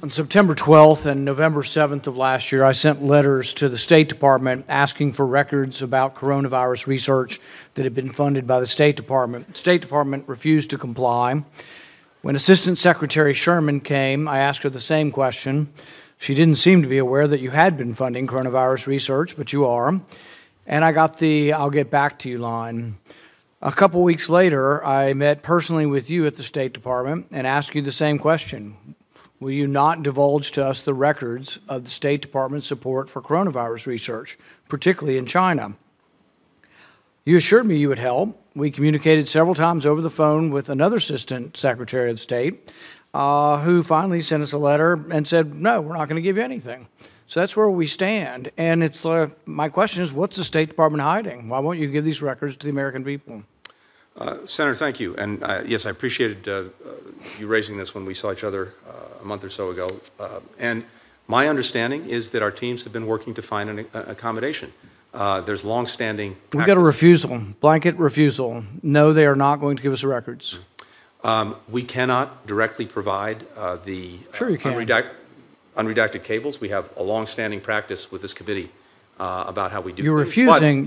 On September 12th and November 7th of last year, I sent letters to the State Department asking for records about coronavirus research that had been funded by the State Department. The State Department refused to comply. When Assistant Secretary Sherman came, I asked her the same question. She didn't seem to be aware that you had been funding coronavirus research, but you are. And I got the "I'll get back to you" line. A couple weeks later, I met personally with you at the State Department and asked you the same question. Will you not divulge to us the records of the State Department's support for coronavirus research, particularly in China? You assured me you would help. We communicated several times over the phone with another Assistant Secretary of State who finally sent us a letter and said, no, we're not going to give you anything. So that's where we stand. And it's my question is, what's the State Department hiding? Why won't you give these records to the American people? Senator, thank you. And yes, I appreciated you raising this when we saw each other a month or so ago. And my understanding is that our teams have been working to find an accommodation. There's long-standing practice. We got a refusal, blanket refusal. No, they are not going to give us the records. We cannot directly provide the sure you can. Unredacted cables. We have a long-standing practice with this committee about how we do. You're refusing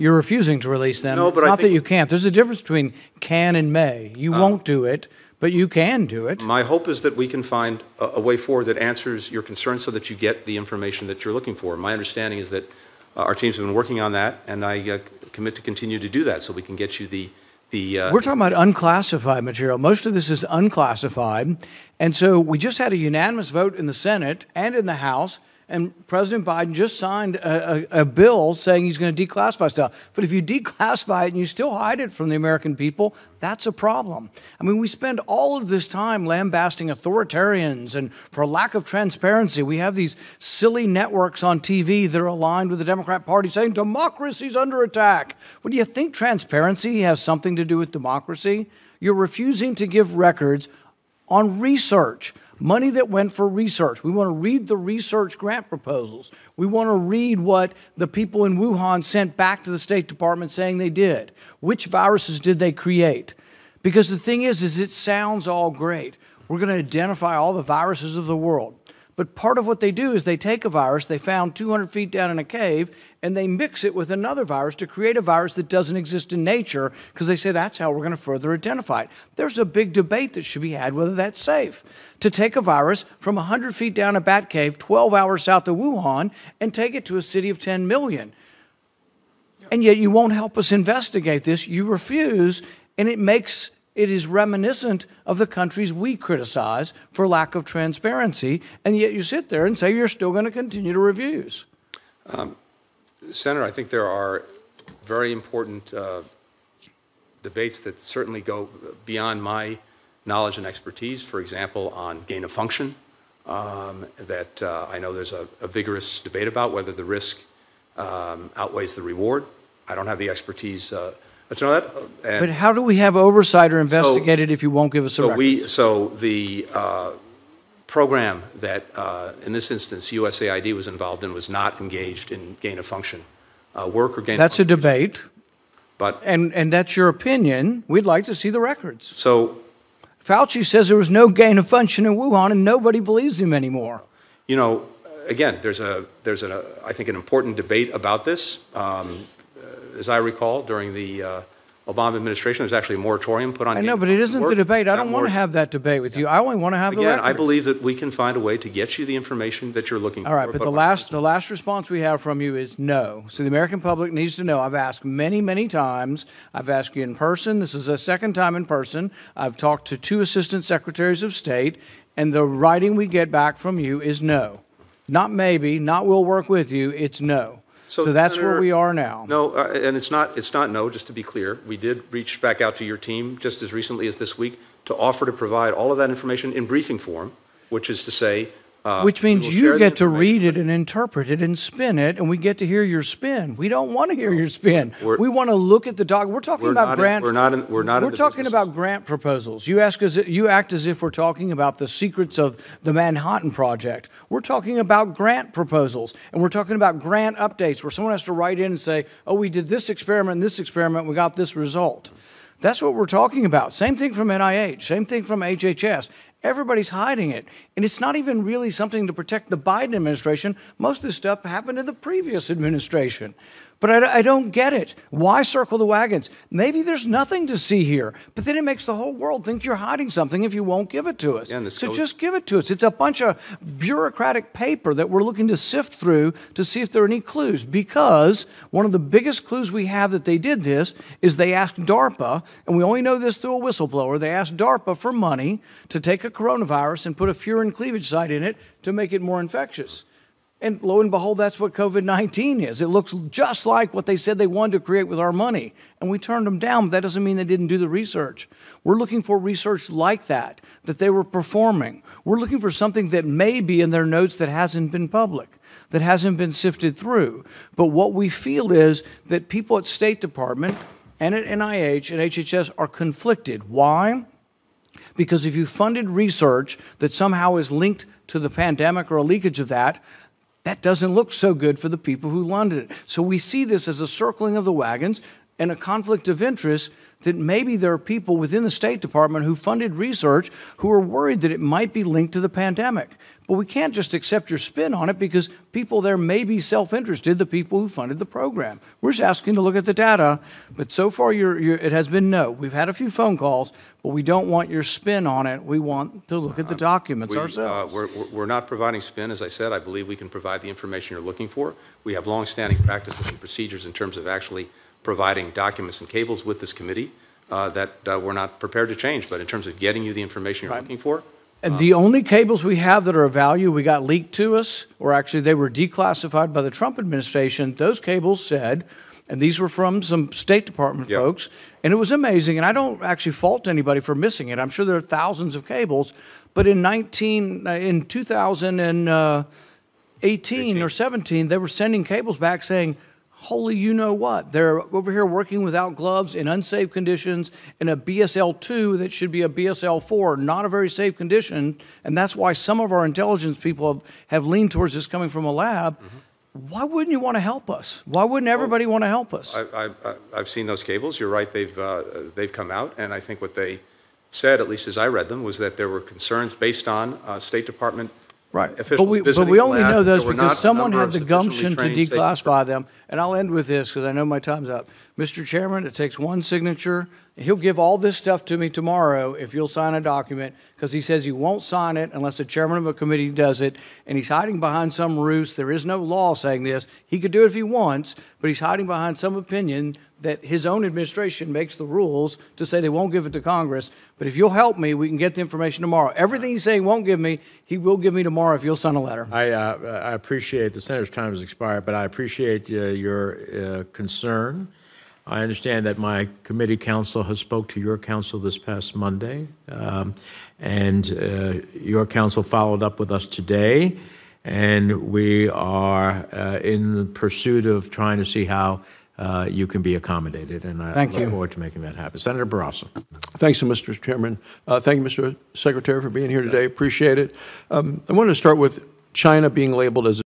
to release them. No, but it's not that you can't. There's a difference between can and may. You won't do it, but you can do it. My hope is that we can find a way forward that answers your concerns so that you get the information that you're looking for. My understanding is that our teams have been working on that, and I commit to continue to do that so we can get you the We're talking about unclassified material. Most of this is unclassified, and so we just had a unanimous vote in the Senate and in the House, and President Biden just signed a bill saying he's going to declassify stuff. But if you declassify it and you still hide it from the American people, that's a problem. I mean, we spend all of this time lambasting authoritarians and for lack of transparency. We have these silly networks on TV that are aligned with the Democrat Party saying democracy's under attack. Well, do you think transparency has something to do with democracy? You're refusing to give records on research. Money that went for research. We want to read the research grant proposals. We want to read what the people in Wuhan sent back to the State Department saying they did. Which viruses did they create? Because the thing is it sounds all great. We're going to identify all the viruses of the world. But part of what they do is they take a virus they found 200 feet down in a cave and they mix it with another virus to create a virus that doesn't exist in nature because they say that's how we're going to further identify it. There's a big debate that should be had whether that's safe. To take a virus from 100 feet down a bat cave 12 hours south of Wuhan and take it to a city of 10 million. And yet you won't help us investigate this. You refuse, and it is reminiscent of the countries we criticize for lack of transparency, and yet you sit there and say you're still going to continue to reviews. Senator, I think there are very important debates that certainly go beyond my knowledge and expertise, for example, on gain of function, that I know there's a vigorous debate about whether the risk outweighs the reward. I don't have the expertise to know that. But how do we have oversight or investigate it if you won't give us a record? So the program that, in this instance, USAID was involved in was not engaged in gain of function work or gain of function. That's a debate. But and that's your opinion. We'd like to see the records. So Fauci says there was no gain of function in Wuhan, and nobody believes him anymore. You know, again, there's I think an important debate about this. As I recall, during the Obama administration, there's actually a moratorium put on. I know, but it isn't the debate. I don't want to have that debate with you. I only want to have the records. Again, I believe that we can find a way to get you the information that you're looking for. All right, but the last response we have from you is no. So the American public needs to know. I've asked many, many times. I've asked you in person. This is a second time in person. I've talked to 2 assistant secretaries of state, and the writing we get back from you is no. Not maybe, not we'll work with you, it's no. So that's Senator, where we are now. No, and it's not no, just to be clear. We did reach back out to your team just as recently as this week to offer to provide all of that information in briefing form, which is to say, which means you get to read it and interpret it and spin it, and we get to hear your spin. We don't want to hear your spin. We want to look at the document. We're talking about grant. We're talking about grant proposals. You act as if we're talking about the secrets of the Manhattan Project. We're talking about grant proposals, and we're talking about grant updates where someone has to write in and say, "Oh, we did this experiment, we got this result." That's what we're talking about. Same thing from NIH, same thing from HHS. Everybody's hiding it. And it's not even really something to protect the Biden administration. Most of this stuff happened in the previous administration. But I don't get it. Why circle the wagons? Maybe there's nothing to see here, but then it makes the whole world think you're hiding something if you won't give it to us. Yeah, so just give it to us. It's a bunch of bureaucratic paper that we're looking to sift through to see if there are any clues, because one of the biggest clues we have that they did this is they asked DARPA, and we only know this through a whistleblower, they asked DARPA for money to take a coronavirus and put a furin cleavage site in it to make it more infectious. And lo and behold, that's what COVID-19 is. It looks just like what they said they wanted to create with our money. And we turned them down, but that doesn't mean they didn't do the research. We're looking for research like that they were performing. We're looking for something that may be in their notes that hasn't been public, that hasn't been sifted through. But what we feel is that people at State Department and at NIH and HHS are conflicted. Why? Because if you funded research that somehow is linked to the pandemic or a leakage of that, that doesn't look so good for the people who funded it. So we see this as a circling of the wagons and a conflict of interest that maybe there are people within the State Department who funded research who are worried that it might be linked to the pandemic. But we can't just accept your spin on it because people there may be self-interested, the people who funded the program. We're just asking to look at the data, but so far it has been no. We've had a few phone calls, but we don't want your spin on it. We want to look at the documents ourselves. We're not providing spin. As I said, I believe we can provide the information you're looking for. We have long-standing practices and procedures in terms of actually providing documents and cables with this committee that we're not prepared to change. But in terms of getting you the information you're looking for, and the only cables we have that are of value, we got leaked to us, or actually they were declassified by the Trump administration. Those cables said, and these were from some State Department folks, and it was amazing. And I don't actually fault anybody for missing it. I'm sure there are thousands of cables. But in 2018 or 17, they were sending cables back saying, holy you-know-what. They're over here working without gloves in unsafe conditions in a BSL-2 that should be a BSL-4, not a very safe condition, and that's why some of our intelligence people have leaned towards this coming from a lab. Why wouldn't you want to help us? Why wouldn't everybody want to help us? I've seen those cables. You're right, they've come out, and I think what they said, at least as I read them, was that there were concerns based on State Department but we only know those because someone had the gumption to declassify them. And I'll end with this because I know my time's up. Mr. Chairman, it takes one signature. He'll give all this stuff to me tomorrow if you'll sign a document, because he says he won't sign it unless the chairman of a committee does it, and he's hiding behind some ruse. There is no law saying this. He could do it if he wants, but he's hiding behind some opinion that his own administration makes the rules to say they won't give it to Congress. But if you'll help me, we can get the information tomorrow. Everything he's saying won't give me, he will give me tomorrow if you'll sign a letter. I appreciate, the Senator's time has expired, but I appreciate your concern. I understand that my committee counsel has spoke to your counsel this past Monday, and your counsel followed up with us today, and we are in pursuit of trying to see how you can be accommodated, and I look forward to making that happen. Senator Barrasso. Thanks, Mr. Chairman. Thank you, Mr. Secretary, for being here today. Appreciate it. I want to start with China being labeled as